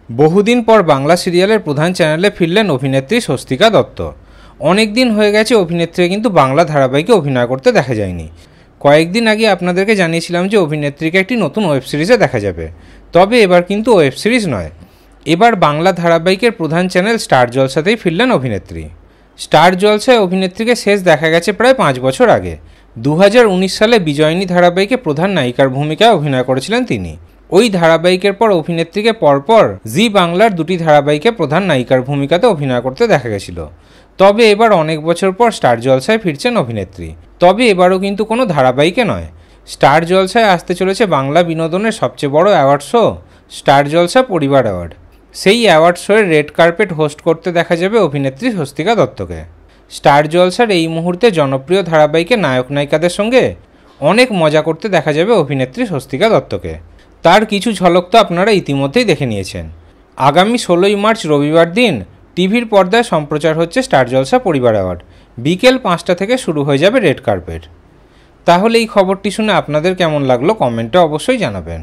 বহুদিন পর বাংলা সিরিয়ালের প্রধান চ্যানেলে ফিরলেন অভিনেত্রী স্বস্তিকা দত্ত। অনেক দিন হয়ে গেছে অভিনেত্রীকে কিন্তু বাংলা ধারাবাহিকে অভিনয় করতে দেখা যায়নি। কয়েকদিন আগে আপনাদেরকে জানিয়েছিলাম যে অভিনেত্রীকে একটি নতুন ওয়েব সিরিজে দেখা যাবে। তবে এবার কিন্তু ওয়েব সিরিজ নয়, এবার বাংলা ধারাবাহিকের প্রধান চ্যানেল স্টার জলসাতেই ফিরলেন অভিনেত্রী। স্টার জলসায় অভিনেত্রীকে শেষ দেখা গেছে প্রায় 5 বছর আগে। 2019 সালে বিজয়িনী ধারাবাহিকে প্রধান নায়িকার ভূমিকায় অভিনয় করেছিলেন তিনি। ওই ধারাবাহিকের পর অভিনেত্রীকে পরপর জি বাংলার 2টি ধারাবাহিকে প্রধান নায়িকার ভূমিকাতে অভিনয় করতে দেখা গেছিল। তবে এবার অনেক বছর পর স্টার জলসায় ফিরছেন অভিনেত্রী। তবে এবারও কিন্তু কোনো ধারাবাহিকে নয়, স্টার জলসায় আসতে চলেছে বাংলা বিনোদনের সবচেয়ে বড় অ্যাওয়ার্ড শো স্টার জলসা পরিবার অ্যাওয়ার্ড। সেই অ্যাওয়ার্ড শোয়ের রেড কার্পেট হোস্ট করতে দেখা যাবে অভিনেত্রী স্বস্তিকা দত্তকে। স্টার জলসার এই মুহূর্তে জনপ্রিয় ধারাবাহিকের নায়ক নায়িকাদের সঙ্গে অনেক মজা করতে দেখা যাবে অভিনেত্রী স্বস্তিকা দত্তকে। তার কিছু ঝলক তো আপনারা ইতিমধ্যেই দেখে নিয়েছেন। আগামী 16ই মার্চ রবিবার দিন টিভির পর্দায় সম্প্রচার হচ্ছে স্টার জলসা পরিবার অ্যাওয়ার্ড। বিকেল 5টা থেকে শুরু হয়ে যাবে রেড কার্পেট। তাহলে এই খবরটি শুনে আপনাদের কেমন লাগলো কমেন্টে অবশ্যই জানাবেন।